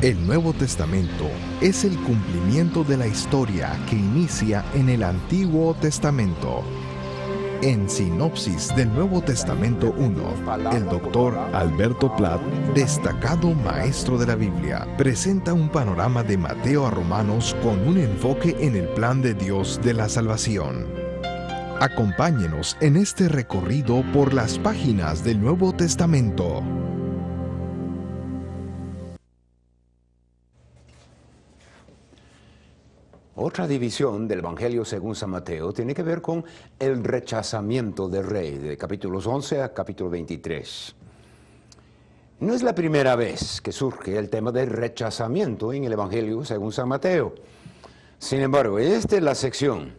El Nuevo Testamento es el cumplimiento de la historia que inicia en el Antiguo Testamento. En Sinopsis del Nuevo Testamento 1, el doctor Alberto Platt, destacado maestro de la Biblia, presenta un panorama de Mateo a Romanos con un enfoque en el plan de Dios de la salvación. Acompáñenos en este recorrido por las páginas del Nuevo Testamento. Otra división del Evangelio según San Mateo tiene que ver con el rechazamiento del rey, de capítulos 11 a capítulo 23. No es la primera vez que surge el tema del rechazamiento en el Evangelio según San Mateo. Sin embargo, esta es la sección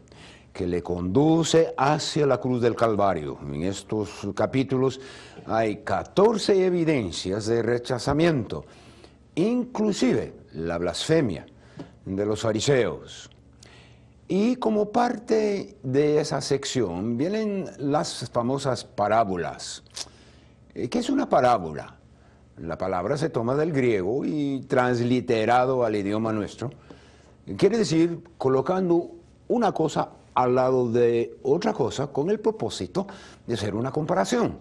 que le conduce hacia la cruz del Calvario. En estos capítulos hay 14 evidencias de rechazamiento, inclusive la blasfemia de los fariseos. Y como parte de esa sección vienen las famosas parábolas. ¿Qué es una parábola? La palabra se toma del griego y transliterado al idioma nuestro. Quiere decir colocando una cosa al lado de otra cosa con el propósito de hacer una comparación.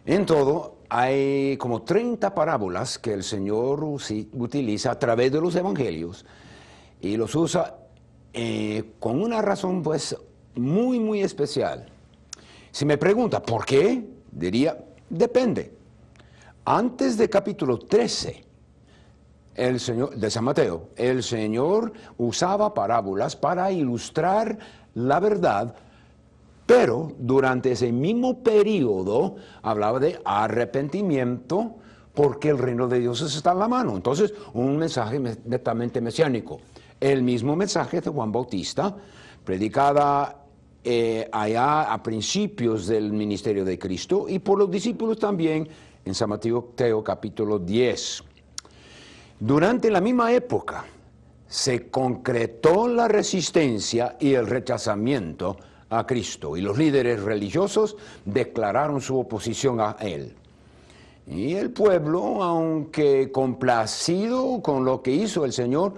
En todo, hay como 30 parábolas que el Señor utiliza a través de los evangelios y los usa con una razón pues muy especial. Si me pregunta ¿por qué? Diría, depende. Antes de capítulo 13 de San Mateo, el Señor usaba parábolas para ilustrar la verdad, pero durante ese mismo periodo hablaba de arrepentimiento porque el reino de Dios está en la mano. Entonces, un mensaje netamente mesiánico. El mismo mensaje de Juan Bautista, predicada allá a principios del ministerio de Cristo y por los discípulos también en San Mateo capítulo 10. Durante la misma época se concretó la resistencia y el rechazamiento a Cristo, y los líderes religiosos declararon su oposición a Él. Y el pueblo, aunque complacido con lo que hizo el Señor,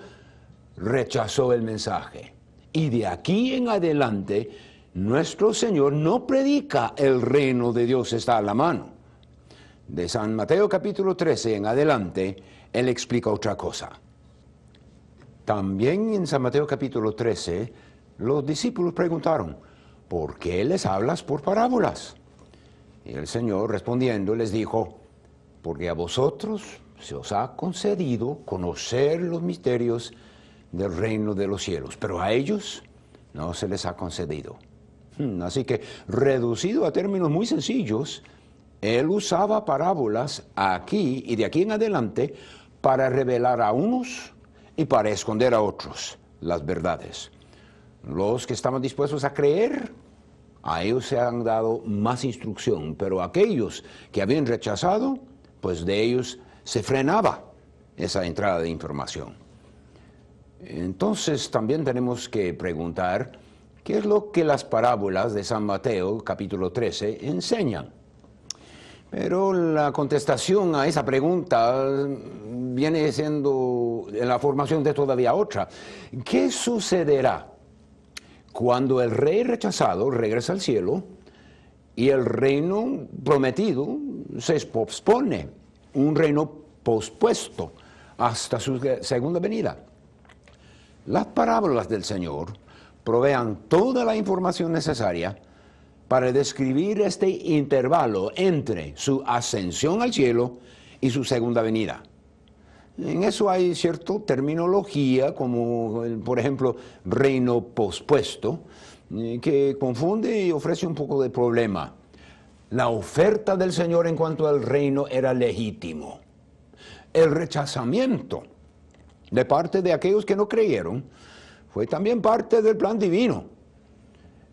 rechazó el mensaje. Y de aquí en adelante, nuestro Señor no predica el reino de Dios está a la mano. De San Mateo capítulo 13 en adelante, Él explica otra cosa. También en San Mateo capítulo 13, los discípulos preguntaron, ¿por qué les hablas por parábolas? Y el Señor respondiendo les dijo, porque a vosotros se os ha concedido conocer los misterios del reino de los cielos, pero a ellos no se les ha concedido. Así que, reducido a términos muy sencillos, Él usaba parábolas aquí y de aquí en adelante para revelar a unos y para esconder a otros las verdades. Los que estaban dispuestos a creer, a ellos se han dado más instrucción, pero aquellos que habían rechazado, pues de ellos se frenaba esa entrada de información. Entonces también tenemos que preguntar, ¿qué es lo que las parábolas de San Mateo, capítulo 13, enseñan? Pero la contestación a esa pregunta viene siendo en la formación de todavía otra. ¿Qué sucederá cuando el rey rechazado regresa al cielo y el reino prometido se pospone, un reino pospuesto hasta su segunda venida? Las parábolas del Señor provean toda la información necesaria para describir este intervalo entre su ascensión al cielo y su segunda venida. En eso hay cierta terminología, como por ejemplo reino pospuesto, que confunde y ofrece un poco de problema. La oferta del Señor en cuanto al reino era legítimo. El rechazamiento de parte de aquellos que no creyeron fue también parte del plan divino.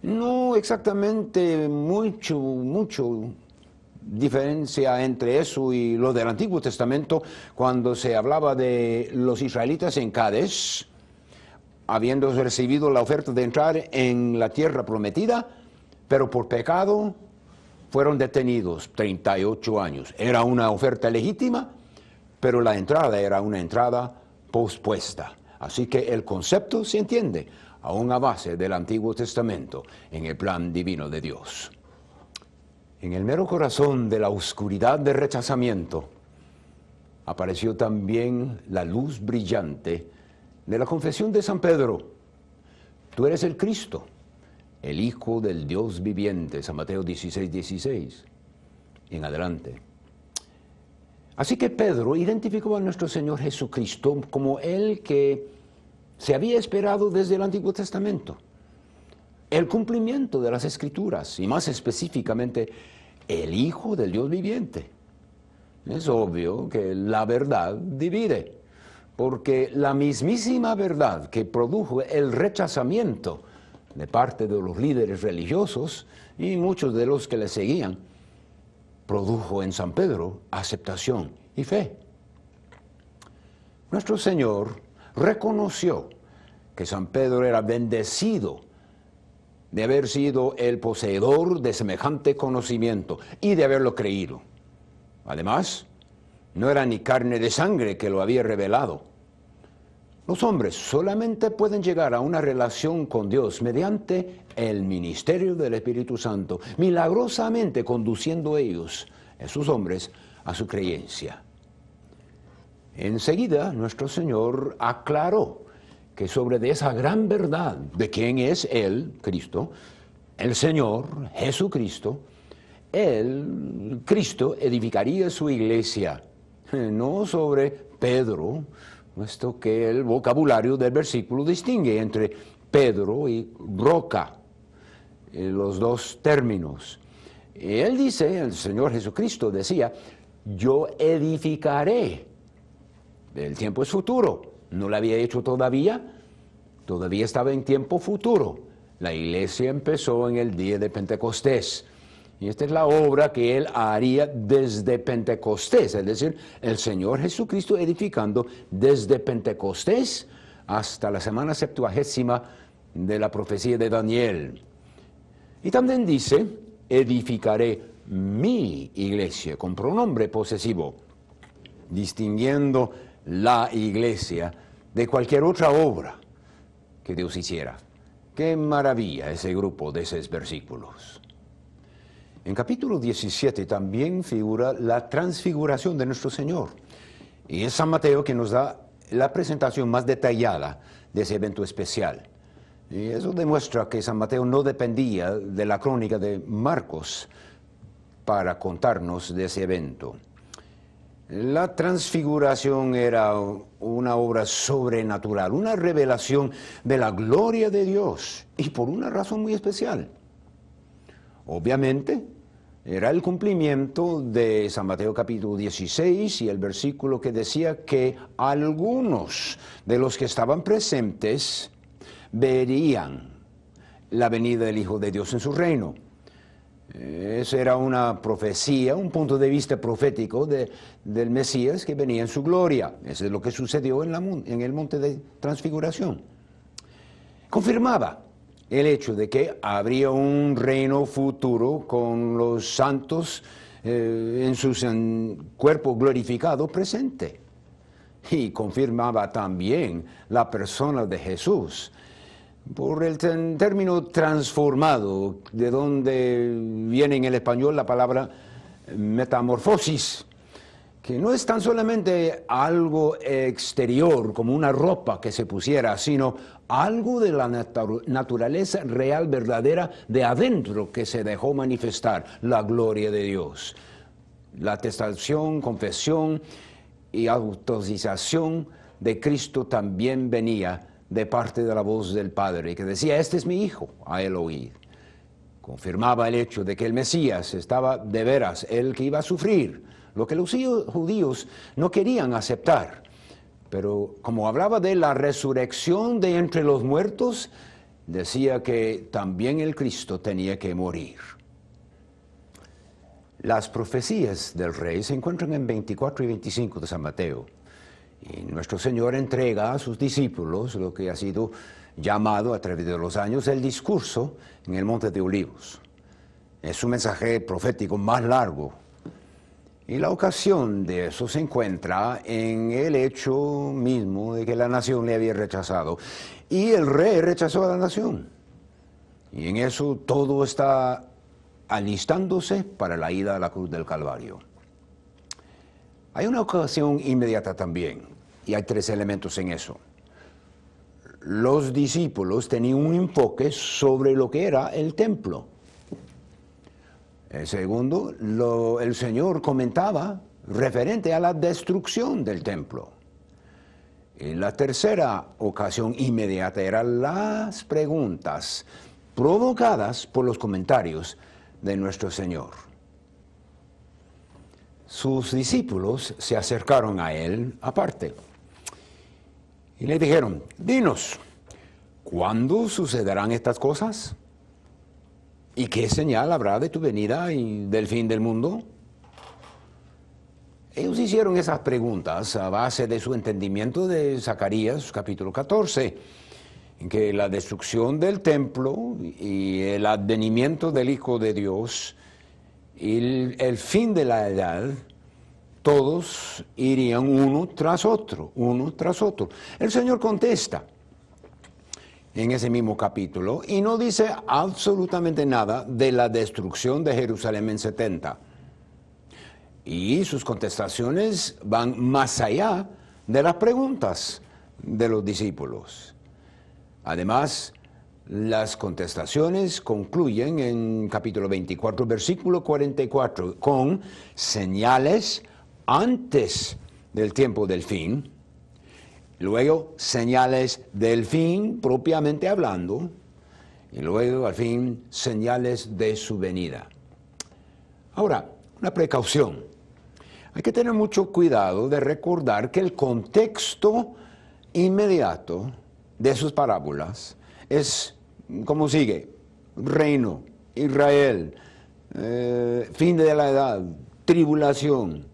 No exactamente mucho diferencia entre eso y lo del Antiguo Testamento, cuando se hablaba de los israelitas en Cádiz, habiendo recibido la oferta de entrar en la tierra prometida, pero por pecado fueron detenidos 38 años. Era una oferta legítima, pero la entrada era una entrada pospuesta. Así que el concepto se entiende aún a base del Antiguo Testamento en el plan divino de Dios. En el mero corazón de la oscuridad de rechazamiento apareció también la luz brillante de la confesión de San Pedro. Tú eres el Cristo, el Hijo del Dios viviente, San Mateo 16:16, en adelante. Así que Pedro identificó a nuestro Señor Jesucristo como el que se había esperado desde el Antiguo Testamento. El cumplimiento de las Escrituras, y más específicamente, el Hijo del Dios viviente. Es obvio que la verdad divide, porque la mismísima verdad que produjo el rechazamiento de parte de los líderes religiosos y muchos de los que le seguían, produjo en San Pedro aceptación y fe. Nuestro Señor reconoció que San Pedro era bendecido de haber sido el poseedor de semejante conocimiento y de haberlo creído. Además, no era ni carne de sangre que lo había revelado. Los hombres solamente pueden llegar a una relación con Dios mediante el ministerio del Espíritu Santo, milagrosamente conduciendo ellos, esos hombres, a su creencia. Enseguida, nuestro Señor aclaró que sobre de esa gran verdad de quién es Él, Cristo, el Señor, Jesucristo, el Cristo edificaría su iglesia, no sobre Pedro, puesto que el vocabulario del versículo distingue entre Pedro y roca, los dos términos. Él dice, el Señor Jesucristo decía, yo edificaré. El tiempo es futuro, no lo había hecho todavía estaba en tiempo futuro. La iglesia empezó en el día de Pentecostés. Y esta es la obra que Él haría desde Pentecostés, es decir, el Señor Jesucristo edificando desde Pentecostés hasta la semana 70ª de la profecía de Daniel. Y también dice, edificaré mi iglesia, con pronombre posesivo, distinguiendo la iglesia de cualquier otra obra que Dios hiciera. Qué maravilla ese grupo de esos versículos. En capítulo 17 también figura la transfiguración de nuestro Señor. Y es San Mateo quien nos da la presentación más detallada de ese evento especial. Y eso demuestra que San Mateo no dependía de la crónica de Marcos para contarnos de ese evento. La transfiguración era una obra sobrenatural, una revelación de la gloria de Dios, y por una razón muy especial. Obviamente, era el cumplimiento de San Mateo capítulo 16 y el versículo que decía que algunos de los que estaban presentes verían la venida del Hijo de Dios en su reino. Esa era una profecía, un punto de vista profético del Mesías que venía en su gloria. Eso es lo que sucedió en el monte de transfiguración. Confirmaba el hecho de que habría un reino futuro con los santos en su cuerpo glorificado presente. Y confirmaba también la persona de Jesús, por el término transformado, de donde viene en el español la palabra metamorfosis, que no es tan solamente algo exterior, como una ropa que se pusiera, sino algo de la naturaleza real, verdadera, de adentro, que se dejó manifestar, la gloria de Dios. La atestación, confesión y autorización de Cristo también venía de parte de la voz del Padre, que decía, este es mi Hijo, a él oíd. Confirmaba el hecho de que el Mesías estaba de veras, el que iba a sufrir, lo que los judíos no querían aceptar. Pero como hablaba de la resurrección de entre los muertos, decía que también el Cristo tenía que morir. Las profecías del Rey se encuentran en 24 y 25 de San Mateo. Y nuestro Señor entrega a sus discípulos lo que ha sido llamado a través de los años el discurso en el Monte de Olivos. Es su mensaje profético más largo. Y la ocasión de eso se encuentra en el hecho mismo de que la nación le había rechazado. Y el rey rechazó a la nación. Y en eso todo está alistándose para la ida a la cruz del Calvario. Hay una ocasión inmediata también, y hay tres elementos en eso. Los discípulos tenían un enfoque sobre lo que era el templo. El segundo, el Señor comentaba referente a la destrucción del templo. Y la tercera ocasión inmediata eran las preguntas provocadas por los comentarios de nuestro Señor. Sus discípulos se acercaron a Él aparte y le dijeron, dinos, ¿cuándo sucederán estas cosas? ¿Y qué señal habrá de tu venida y del fin del mundo? Ellos hicieron esas preguntas a base de su entendimiento de Zacarías, capítulo 14, en que la destrucción del templo y el advenimiento del Hijo de Dios y el fin de la edad, todos irían uno tras otro, uno tras otro. El Señor contesta en ese mismo capítulo y no dice absolutamente nada de la destrucción de Jerusalén en 70. Y sus contestaciones van más allá de las preguntas de los discípulos. Además, las contestaciones concluyen en capítulo 24, versículo 44, con señales antes del tiempo del fin, luego señales del fin propiamente hablando, y luego al fin señales de su venida. Ahora, una precaución. Hay que tener mucho cuidado de recordar que el contexto inmediato de sus parábolas es como sigue: reino, Israel, fin de la edad, tribulación.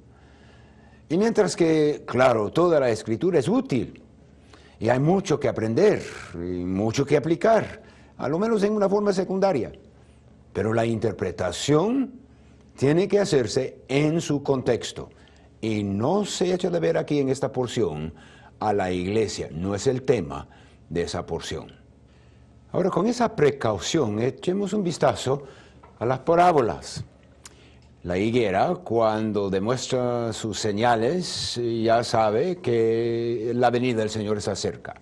Y mientras que, claro, toda la escritura es útil y hay mucho que aprender y mucho que aplicar, a lo menos en una forma secundaria, pero la interpretación tiene que hacerse en su contexto y no se echa de ver aquí en esta porción a la iglesia, no es el tema de esa porción. Ahora, con esa precaución, echemos un vistazo a las parábolas. La higuera, cuando demuestra sus señales, ya sabe que la venida del Señor está cerca.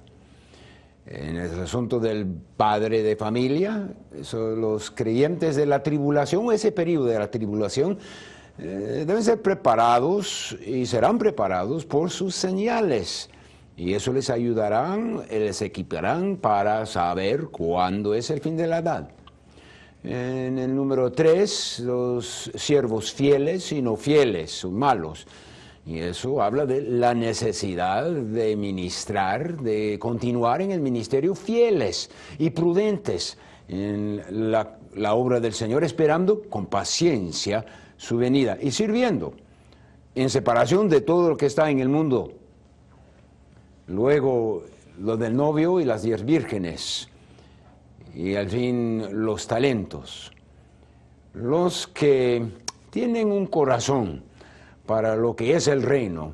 En el asunto del padre de familia, los creyentes de la tribulación, ese periodo de la tribulación, deben ser preparados y serán preparados por sus señales. Y eso les ayudará, les equiparán para saber cuándo es el fin de la edad. En el número 3, los siervos fieles y no fieles son malos. Y eso habla de la necesidad de ministrar, de continuar en el ministerio fieles y prudentes en la obra del Señor, esperando con paciencia su venida y sirviendo en separación de todo lo que está en el mundo. Luego, lo del novio y las 10 vírgenes. Y al fin, los talentos. Los que tienen un corazón para lo que es el reino,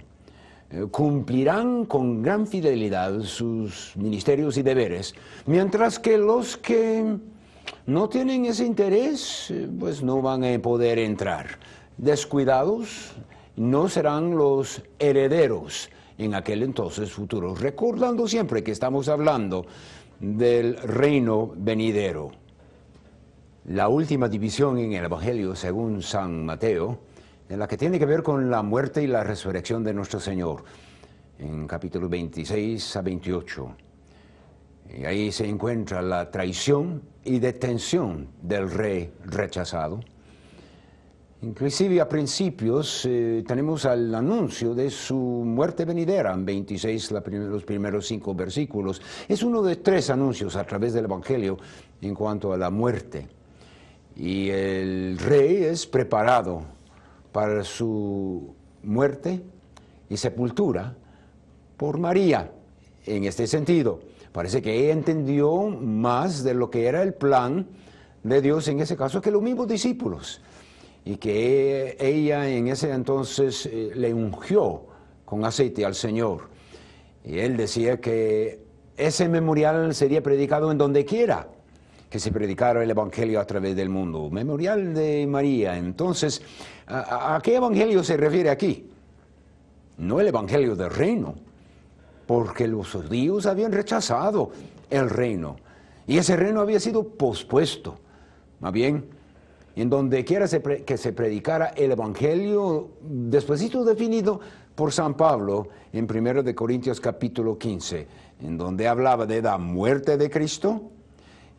cumplirán con gran fidelidad sus ministerios y deberes, mientras que los que no tienen ese interés, pues no van a poder entrar. Descuidados, no serán los herederos en aquel entonces futuro, recordando siempre que estamos hablando del reino venidero. La última división en el Evangelio según San Mateo, en la que tiene que ver con la muerte y la resurrección de nuestro Señor, en capítulos 26 a 28. Y ahí se encuentra la traición y detención del rey rechazado. Inclusive a principios tenemos el anuncio de su muerte venidera, en 26, los primeros 5 versículos. Es uno de 3 anuncios a través del Evangelio en cuanto a la muerte. Y el rey es preparado para su muerte y sepultura por María. En este sentido, parece que ella entendió más de lo que era el plan de Dios en ese caso que los mismos discípulos. y que ella en ese entonces le ungió con aceite al Señor. Y él decía que ese memorial sería predicado en donde quiera que se predicara el Evangelio a través del mundo. Memorial de María. Entonces, ¿a qué Evangelio se refiere aquí? No el Evangelio del reino, porque los judíos habían rechazado el reino, y ese reino había sido pospuesto. Más bien, en donde quiera que se predicara el Evangelio, despuesito definido por San Pablo en 1 de Corintios capítulo 15, en donde hablaba de la muerte de Cristo,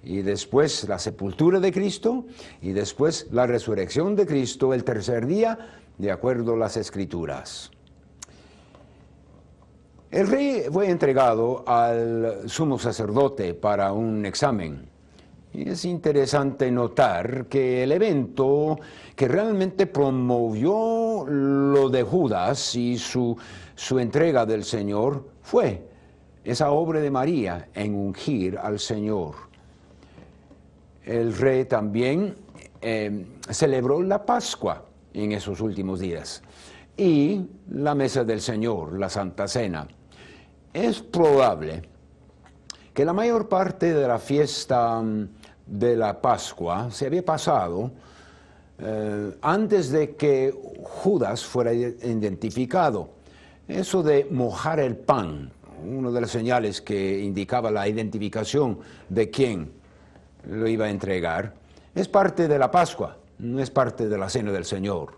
y después la sepultura de Cristo, y después la resurrección de Cristo el tercer día, de acuerdo a las Escrituras. El rey fue entregado al sumo sacerdote para un examen. Y es interesante notar que el evento que realmente promovió lo de Judas y su entrega del Señor fue esa obra de María en ungir al Señor. El rey también celebró la Pascua en esos últimos días y la mesa del Señor, la Santa Cena. Es probable que la mayor parte de la fiesta de la Pascua se había pasado antes de que Judas fuera identificado. Eso de mojar el pan, una de las señales que indicaba la identificación de quién lo iba a entregar, es parte de la Pascua, no es parte de la Cena del Señor.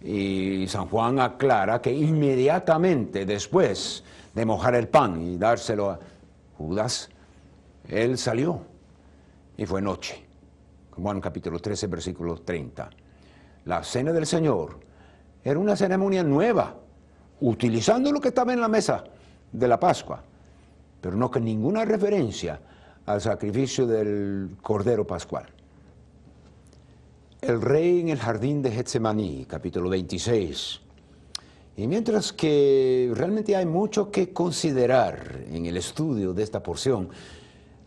Y San Juan aclara que inmediatamente después de mojar el pan y dárselo a Judas, él salió y fue noche. Juan capítulo 13, versículo 30. La Cena del Señor era una ceremonia nueva, utilizando lo que estaba en la mesa de la Pascua, pero no con ninguna referencia al sacrificio del Cordero Pascual. El rey en el jardín de Getsemaní, capítulo 26. Y mientras que realmente hay mucho que considerar en el estudio de esta porción,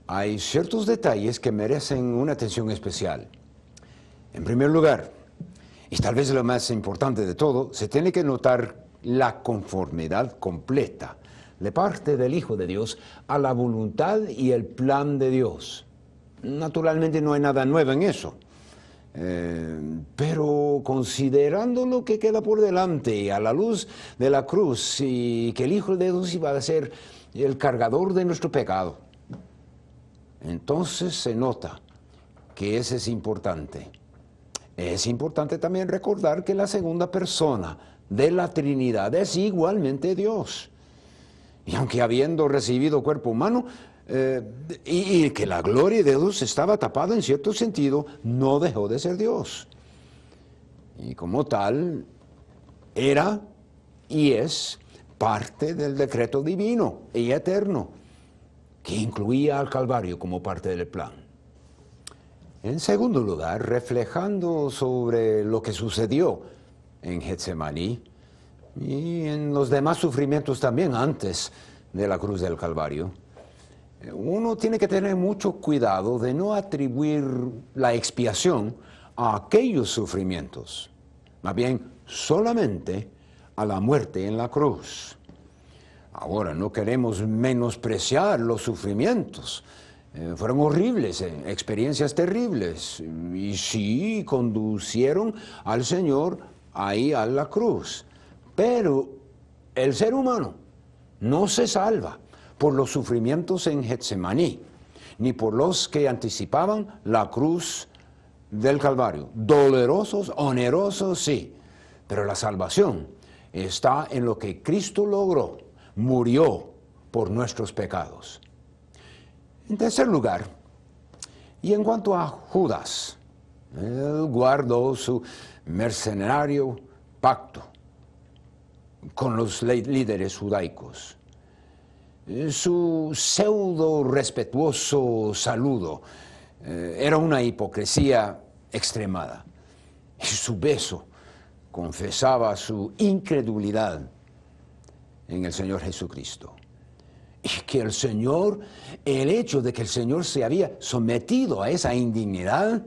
hay ciertos detalles que merecen una atención especial. En primer lugar, y tal vez lo más importante de todo, se tiene que notar la conformidad completa de parte del Hijo de Dios a la voluntad y el plan de Dios. Naturalmente no hay nada nuevo en eso, pero considerando lo que queda por delante a la luz de la cruz y que el Hijo de Dios iba a ser el cargador de nuestro pecado, entonces se nota que ese es importante. Es importante también recordar que la segunda persona de la Trinidad es igualmente Dios. Y aunque habiendo recibido cuerpo humano, y que la gloria de Dios estaba tapada en cierto sentido, no dejó de ser Dios. Y como tal, era y es parte del decreto divino y eterno, que incluía al Calvario como parte del plan. En segundo lugar, reflejando sobre lo que sucedió en Getsemaní, y en los demás sufrimientos también antes de la cruz del Calvario, uno tiene que tener mucho cuidado de no atribuir la expiación a aquellos sufrimientos, más bien solamente a la muerte en la cruz. Ahora, no queremos menospreciar los sufrimientos. Fueron horribles, experiencias terribles, y sí conducieron al Señor ahí a la cruz. Pero el ser humano no se salva por los sufrimientos en Getsemaní, ni por los que anticipaban la cruz del Calvario. Dolorosos, onerosos, sí, pero la salvación está en lo que Cristo logró, murió por nuestros pecados. En tercer lugar, y en cuanto a Judas, él guardó su mercenario pacto con los líderes judaicos. Su pseudo respetuoso saludo era una hipocresía extremada. Y su beso confesaba su incredulidad en el Señor Jesucristo. Y que el hecho de que el Señor se había sometido a esa indignidad,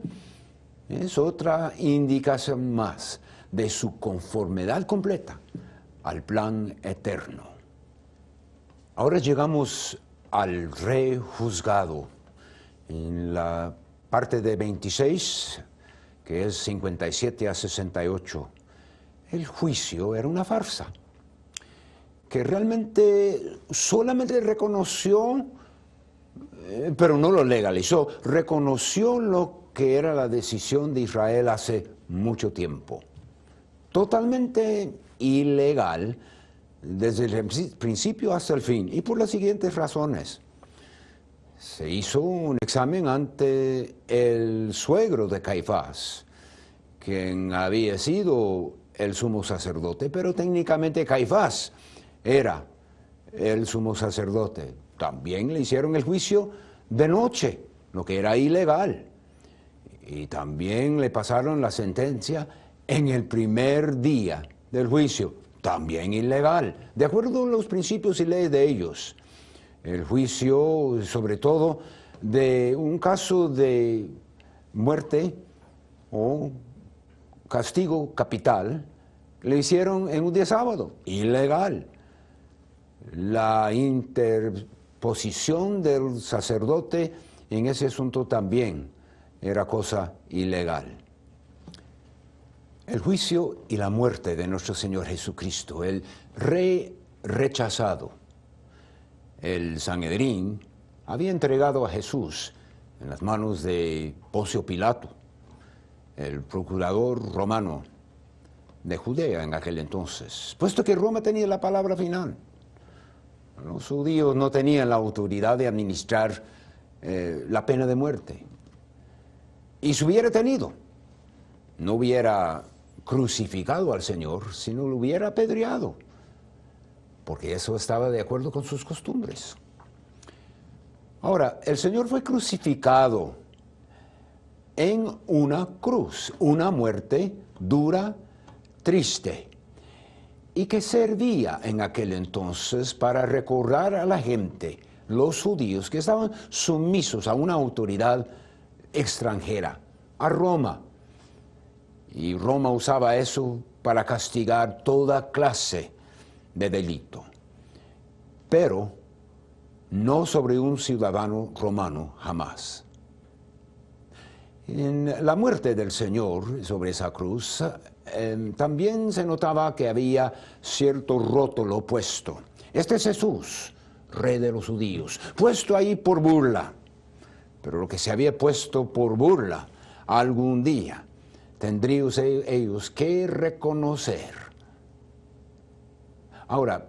Es otra indicación más de su conformidad completa al plan eterno. Ahora llegamos al rey juzgado. En la parte de 26, que es 57 a 68, el juicio era una farsa, que realmente solamente reconoció, pero no lo legalizó, reconoció lo que era la decisión de Israel hace mucho tiempo. Totalmente ilegal desde el principio hasta el fin, y por las siguientes razones. Se hizo un examen ante el suegro de Caifás, quien había sido el sumo sacerdote, pero técnicamente Caifás era el sumo sacerdote. También le hicieron el juicio de noche, lo que era ilegal. Y también le pasaron la sentencia en el primer día del juicio, también ilegal, de acuerdo a los principios y leyes de ellos. El juicio, sobre todo, de un caso de muerte o castigo capital, le hicieron en un día sábado, ilegal. La interposición del sacerdote en ese asunto también era cosa ilegal. El juicio y la muerte de nuestro Señor Jesucristo, el rey rechazado. El Sanedrín había entregado a Jesús en las manos de Poncio Pilato, el procurador romano de Judea en aquel entonces, puesto que Roma tenía la palabra final. Los judíos no tenían la autoridad de administrar la pena de muerte. Y si hubiera tenido, no hubiera crucificado al Señor, sino lo hubiera apedreado, porque eso estaba de acuerdo con sus costumbres. Ahora, el Señor fue crucificado en una cruz, una muerte dura, triste, y que servía en aquel entonces para recordar a la gente, los judíos, que estaban sumisos a una autoridad extranjera, a Roma. Y Roma usaba eso para castigar toda clase de delito, pero no sobre un ciudadano romano jamás. En la muerte del Señor sobre esa cruz, también se notaba que había cierto rótulo puesto. Este es Jesús, Rey de los judíos, puesto ahí por burla. Pero lo que se había puesto por burla, algún día tendrían ellos que reconocer. Ahora,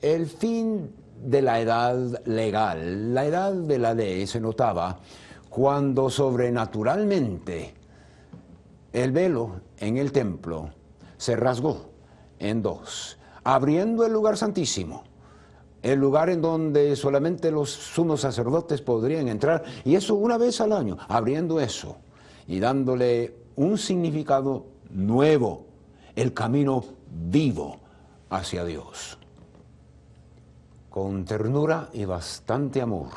el fin de la edad legal, la edad de la ley, se notaba cuando sobrenaturalmente el velo en el templo se rasgó en dos, abriendo el lugar santísimo, el lugar en donde solamente los sumos sacerdotes podrían entrar, y eso una vez al año, abriendo eso y dándole un significado nuevo, el camino vivo hacia Dios. Con ternura y bastante amor,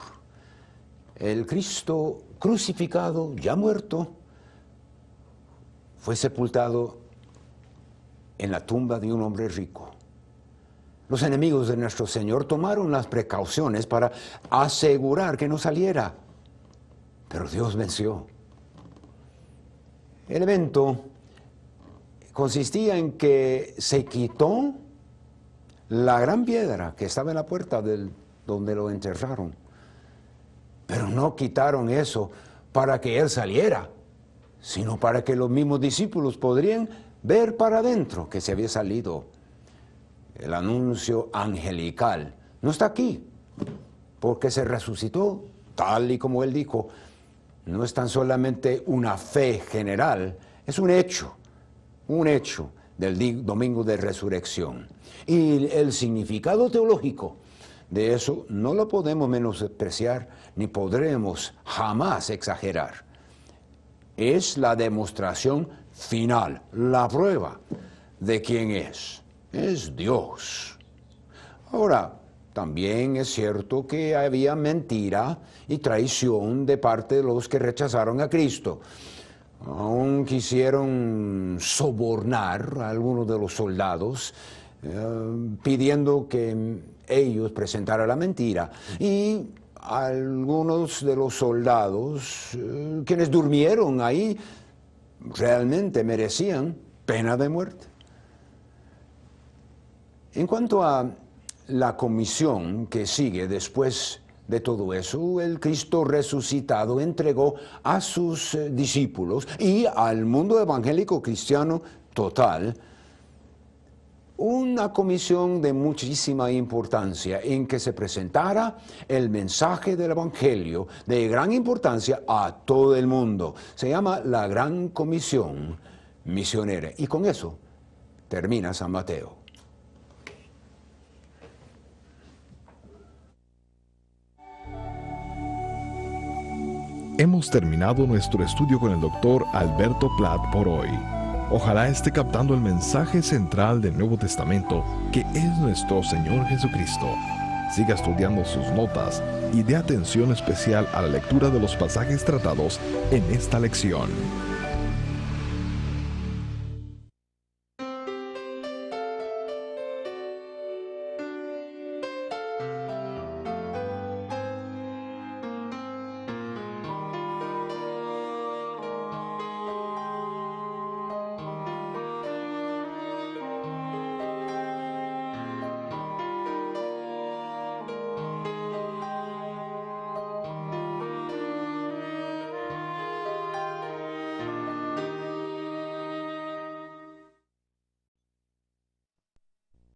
el Cristo crucificado, ya muerto, fue sepultado en la tumba de un hombre rico. Los enemigos de nuestro Señor tomaron las precauciones para asegurar que no saliera, pero Dios venció. El evento consistía en que se quitó la gran piedra que estaba en la puerta donde lo enterraron, pero no quitaron eso para que Él saliera, sino para que los mismos discípulos podrían ver para adentro que se había salido. El anuncio angelical no está aquí, porque se resucitó, tal y como Él dijo. No es tan solamente una fe general, es un hecho del domingo de resurrección. Y el significado teológico de eso no lo podemos menospreciar, ni podremos jamás exagerar. Es la demostración final, la prueba de quién es Dios. Ahora, también es cierto que había mentira y traición de parte de los que rechazaron a Cristo. Aún quisieron sobornar a algunos de los soldados, pidiendo que ellos presentaran la mentira. Y algunos de los soldados, quienes durmieron ahí, realmente merecían pena de muerte. En cuanto a la comisión que sigue después de todo eso, el Cristo resucitado entregó a sus discípulos y al mundo evangélico cristiano total una comisión de muchísima importancia en que se presentara el mensaje del Evangelio de gran importancia a todo el mundo. Se llama la Gran Comisión Misionera. Y con eso termina San Mateo. Hemos terminado nuestro estudio con el Dr. Alberto Platt por hoy. Ojalá esté captando el mensaje central del Nuevo Testamento, que es nuestro Señor Jesucristo. Siga estudiando sus notas y dé atención especial a la lectura de los pasajes tratados en esta lección.